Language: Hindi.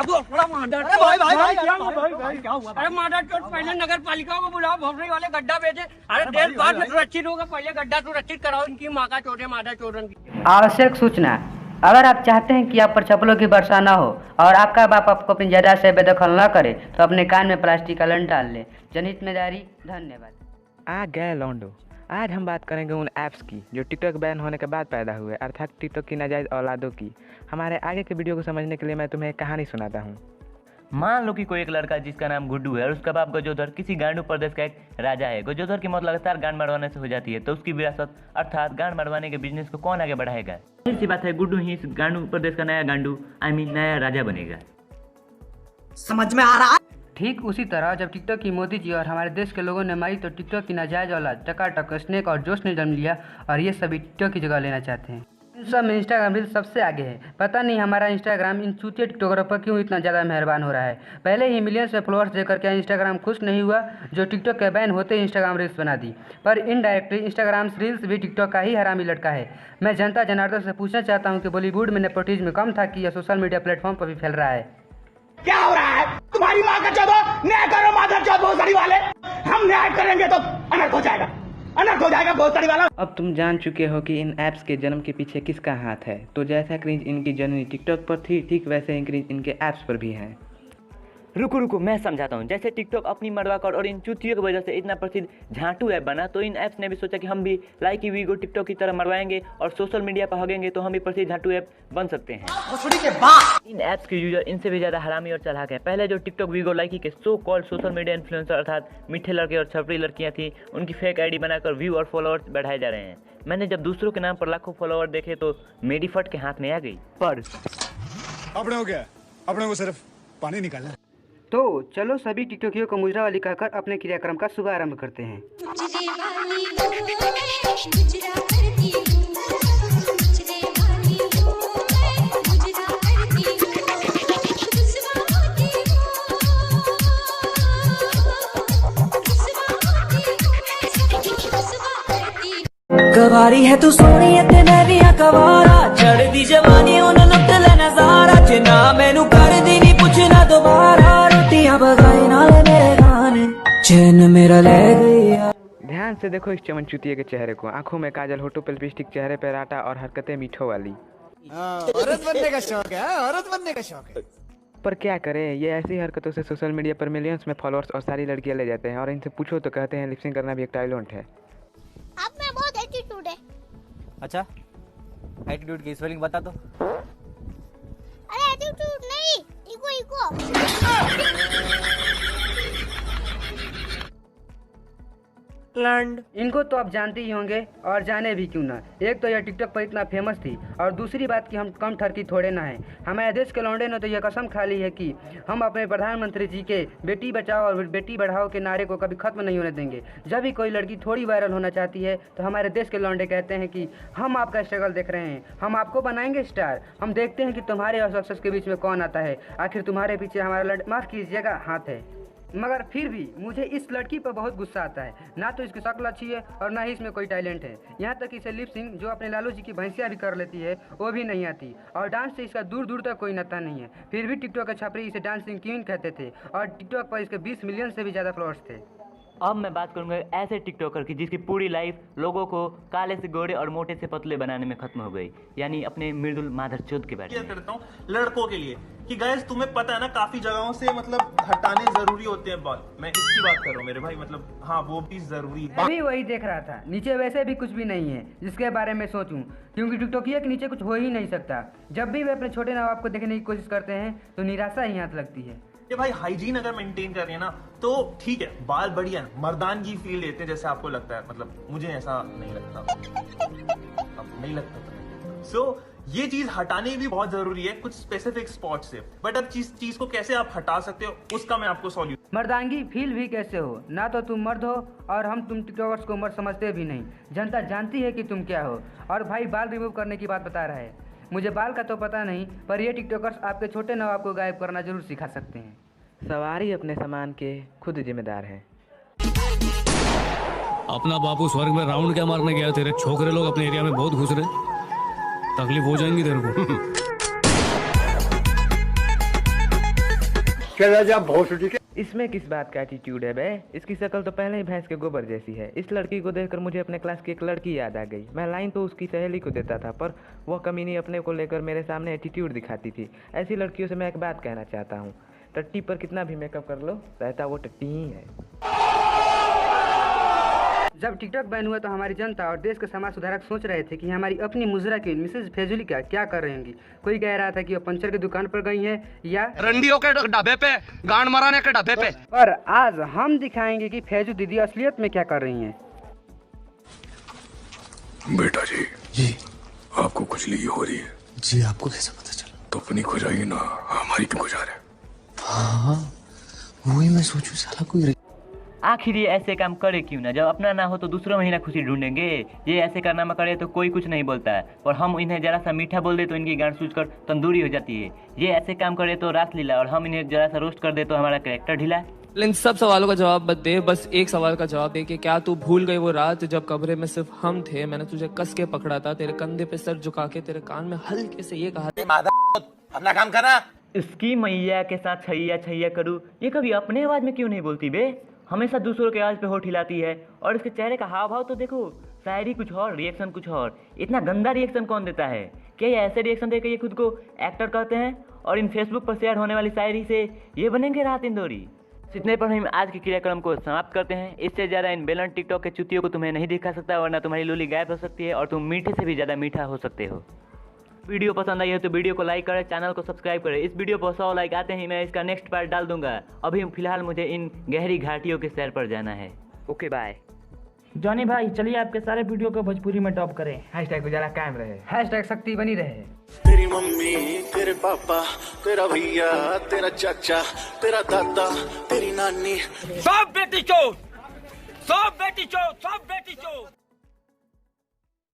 अरे मादर चोट, पहले नगर पालिका को बुलाओ, भोसड़ी वाले गड्ढा बेचे। अरे देश बाद में सुरक्षित होगा, पहले गड्ढा सुरक्षित कराओ। इनकी माँ का चोट है, मादर चोरन की। आवश्यक सूचना, अगर आप चाहते हैं कि आप पर चप्पलों की वर्षा न हो और आपका बाप आपको अपनी जायदाद से बेदखल न करे तो अपने कान में प्लास्टिक का लंड डाल लें। जनहित में जारी। धन्यवाद। आ गए लौंडो, आज हम बात करेंगे उन ऐप्स की जो टिकटॉक बैन होने के बाद पैदा हुए, अर्थात टिकटॉक की नाजायज़ औलादों की। हमारे आगे के वीडियो को समझने के लिए मैं तुम्हें एक कहानी सुनाता हूँ। मान लो कि कोई एक लड़का जिसका नाम गुड्डू है और उसका बाप गजोधर किसी गांडू प्रदेश का एक राजा है। गजोधर की मौत लगातार गांड मरवाने से हो जाती है, तो उसकी विरासत अर्थात गांड मरवाने के बिजनेस को कौन आगे बढ़ाएगा? ऐसी बात है, गुड्डू ही इस गांडू प्रदेश का नया गांडू नया राजा बनेगा। समझ में आ रहा है? ठीक उसी तरह जब टिकटॉक की मोदी जी और हमारे देश के लोगों ने मारी तो टिकटॉक की नाजायज औलाद टकाटक, स्नेक और जोश ने जन्म लिया और ये सभी टिकटॉक की जगह लेना चाहते हैं। इन सब में इंस्टाग्राम रील सबसे आगे है। पता नहीं हमारा इंस्टाग्राम इन चूतिया टिकटॉकरों पर क्यों इतना ज़्यादा मेहरबान हो रहा है। पहले ही मिलियंस में फॉलोअर्स देकर क्या इंस्टाग्राम खुश नहीं हुआ जो टिकटॉक के बैन होते ही इंस्टाग्राम रील्स बना दी, पर इनडायरेक्टली इंस्टाग्राम रील्स भी टिकटॉक का ही हरामी लड़का है। मैं जनता जनार्दन से पूछना चाहता हूँ कि बॉलीवुड में नेपोटिज्म कम था कि यह सोशल मीडिया प्लेटफॉर्म पर भी फैल रहा है? क्या हो रहा है? तुम्हारी माँ का चौदह न्याय करो, माधर चौथ भोसड़ी वाले। हम न्याय करेंगे तो अनर्थ हो जाएगा, अनर्थ हो जाएगा भोसड़ी वाला। अब तुम जान चुके हो कि इन ऐप्स के जन्म के पीछे किसका हाथ है। तो जैसा क्रिंज इनकी जननी टिकटॉक पर थी, ठीक वैसे ही क्रिंज इनके ऐप्स पर भी है। रुको मैं समझाता हूँ। जैसे टिकटॉक अपनी मरवाकर और इन चूतियों की वजह से इतना प्रसिद्ध झांटू ऐप बना, तो इन ऐप्स ने भी सोचा कि हम भी लाइक वीगो टिकटॉक की तरह मरवाएंगे और सोशल मीडिया पर हगेंगे तो हम भी प्रसिद्ध झांटू ऐप बन सकते हैं। इन ऐप्स के यूजर इनसे भी ज़्यादा हरामी और चालाक है। पहले जो टिकटॉक वीगो लाइकी के so called social media influencer अर्थात मीठे लड़के और छपरी लड़कियाँ थी, उनकी फेक आईडी बनाकर व्यू और फॉलोअर्स बढ़ाए जा रहे हैं। मैंने जब दूसरों के नाम पर लाखों फॉलोअर देखे तो मेरी फट के हाथ में आ गई। पर अपने हो गया, अपने को सिर्फ पानी निकालना। तो चलो सभी टिकटॉकियों को मुजरा वाली कहकर अपने क्रियाक्रम का शुभारंभ करते हैं। कवारी है तू सोनी ते नैनिया कवारा चढ़ दी जवानी उन लुट ले नजारा जिना मैनू कर दी नहीं पूछना दोबारा रोटियां बगाए नाल मेरे गाने चैन मेरा ले गई। ध्यान से देखो इस चमन चुतिये के चेहरे को, आंखों में काजल, होठों पे लिपस्टिक, चेहरे पे राटा और हरकतें मीठो वाली। औरत बनने का शौक है, औरत बनने का शौक है। पर क्या करें, ये ऐसी हरकतों से सोशल मीडिया पर मिलियंस में फॉलोअर्स और सारी लड़कियां ले जाते हैं और इनसे पूछो तो कहते हैं लिपसिंग करना भी एक टैलेंट है। आप में बहुत एटीट्यूड है। अच्छा, एटीट्यूड की स्पेलिंग बता दो। अरे एटीट्यूड नहीं, इको। लैंड इनको तो आप जानते ही होंगे और जाने भी क्यों ना। एक तो यह टिकटॉक पर इतना फेमस थी और दूसरी बात कि हम कम ठरकी थोड़े ना हैं। हमारे देश के लौंडे ने तो यह कसम खा ली है कि हम अपने प्रधानमंत्री जी के बेटी बचाओ और बेटी बढ़ाओ के नारे को कभी खत्म नहीं होने देंगे। जब भी कोई लड़की थोड़ी वायरल होना चाहती है तो हमारे देश के लौंडे कहते हैं कि हम आपका स्ट्रगल देख रहे हैं, हम आपको बनाएंगे स्टार, हम देखते हैं कि तुम्हारे और सक्सेस के बीच में कौन आता है, आखिर तुम्हारे पीछे हमारा माफ़ कीजिएगा हाथ है। मगर फिर भी मुझे इस लड़की पर बहुत गुस्सा आता है। ना तो इसकी शक्ल अच्छी है और ना ही इसमें कोई टैलेंट है। यहाँ तक इसे लिप सिंग जो अपने लालू जी की भैंसिया भी कर लेती है वो भी नहीं आती और डांस से इसका दूर दूर तक कोई नाता नहीं है। फिर भी टिकटॉक के छापरी इसे डांसिंग क्वीन कहते थे और टिकटॉक पर इसके 20 मिलियन से भी ज़्यादा फॉलोअर्स थे। अब मैं बात करूंगा ऐसे टिकटॉकर की जिसकी पूरी लाइफ लोगों को काले से गोरे और मोटे से पतले बनाने में खत्म हो गई, यानी अपने मृदुल माधर चौथ के बारे में करता हूँ लड़कों के लिए कि गाइस तुम्हें पता है ना काफी जगहों से मतलब हटाने जरूरी होते हैं बाल। मैं इसकी बात कर रहा हूँ मेरे भाई, मतलब हाँ वो भी जरूरी है। मैं भी वही देख रहा था, नीचे वैसे भी कुछ भी नहीं है जिसके बारे में सोचूं, क्योंकि टिकटॉकिया के नीचे कुछ हो ही नहीं सकता। जब भी वे अपने छोटे नवाब को देखने की कोशिश करते हैं तो निराशा ही हाथ लगती है। ये भाई हाइजीन अगर मेंटेन कर रहे हैं ना तो ठीक है, बाल बढ़िया है, मर्दानगी फील देते हैं जैसे आपको लगता है, मतलब मुझे ऐसा नहीं लगता, अब नहीं लगता। सो ये चीज हटाने भी बहुत जरूरी है कुछ स्पेसिफिक स्पॉट से। बट अब चीज को कैसे आप हटा सकते हो उसका मैं आपको सॉल्यूशन। मर्दांगी फील भी कैसे हो, ना तो तुम मर्द हो और हम तुम टिकटॉकर्स को मर्द समझते भी नहीं। जनता जानती है कि तुम क्या हो। और भाई बाल रिमूव करने की बात बता रहा है, मुझे बाल का तो पता नहीं, पर ये टिकटॉकर्स आपके छोटे नवाब को गायब करना जरूर सिखा सकते हैं। सवारी अपने सामान के खुद जिम्मेदार है। अपना बापू स्वर्ग में राउंड क्या मारने गया, तेरे छोकरे लोग अपने एरिया में बहुत घुस रहे, तकलीफ हो जाएंगी तेरे को। चला जा भोसड़ी के। इसमें किस बात का एटीट्यूड है बे? इसकी शक्ल तो पहले ही भैंस के गोबर जैसी है। इस लड़की को देखकर मुझे अपने क्लास की एक लड़की याद आ गई। मैं लाइन तो उसकी सहेली को देता था, पर वह कमीनी अपने को लेकर मेरे सामने एटीट्यूड दिखाती थी। ऐसी लड़कियों से मैं एक बात कहना चाहता हूँ, टट्टी पर कितना भी मेकअप कर लो, रहता वो टट्टी ही है। जब टिकटॉक बैन हुआ तो हमारी जनता और देश के समाज सुधारक सोच रहे थे कि हमारी अपनी मुजरा की मिसेज फेजुलिका क्या कर रही होंगी। कोई कह रहा था कि वो पंचर की दुकान पर गई हैं या रंडियों के ढाबे पे, गांड मराने के ढाबे पे। पर आज हम दिखाएंगे कि फैजू दीदी असलियत में क्या कर रही हैं। बेटा जी, जी आपको खुजली हो रही है? जी आपको कैसे पता चला? तो अपनी खुजाइए ना, हमारी क्यों खुजा रहे? हाँ वही मैं सोचूं, साला कोई आखिर ये ऐसे काम करे क्यों ना? जब अपना ना हो तो दूसरों में ही ना खुशी ढूंढेंगे। ये ऐसे कारनामा करे तो कोई कुछ नहीं बोलता है, और हम इन्हें जरा सा मीठा बोल दे तो इनकी गांड सूझकर तंदूरी हो जाती है। ये ऐसे काम करे तो रासलीला, और हम इन्हें जरा सा रोस्ट कर दे तो हमारा कैरेक्टर ढीला। इन सब सवालों का जवाब मत दे, बस एक सवाल का जवाब दे कि क्या तू भूल गई वो रात जब कमरे में सिर्फ हम थे? मैंने तुझे कस के पकड़ा था, तेरे कंधे पे सर झुका के तेरे कान में हल्के से ये कहा था, अपना काम करना। इसकी मैया के साथ छैया छैया करूँ, ये कभी अपने आवाज में क्यों नहीं बोलती बे? हमेशा दूसरों के आवाज पे होठ हिलाती है। और इसके चेहरे का हाव भाव तो देखो, शायरी कुछ और, रिएक्शन कुछ और। इतना गंदा रिएक्शन कौन देता है? क्या ये ऐसे रिएक्शन देकर ये खुद को एक्टर कहते हैं? और इन फेसबुक पर शेयर होने वाली शायरी से ये बनेंगे रात इंदौरी। इतने पर हम आज के क्रियाक्रम को समाप्त करते हैं। इससे ज़्यादा इन बेलन टिकटॉक के चुतियों को तुम्हें नहीं दिखा सकता, वरना तुम्हारी लोली गायब हो सकती है और तुम मीठे से भी ज़्यादा मीठा हो सकते हो। वीडियो पसंद आई है तो वीडियो को लाइक करें, चैनल को सब्सक्राइब करें। इस वीडियो पर 100 लाइक आते ही मैं इसका नेक्स्ट पार्ट डाल दूंगा। अभी फिलहाल मुझे इन गहरी घाटियों के सैर पर जाना है। Okay bye. जॉनी भाई चलिए आपके सारे वीडियो को भोजपुरी में टॉप करें। हैशटैग गुजारा कायम रहे, हैशटैग शक्ति बनी रहे। तेरी मम्मी, तेरे पापा, तेरा भैया, तेरा चाचा, तेरा दादा, तेरी नानी, सब बेटी चोर, सब बेटी चोर, सब बेटी चोर।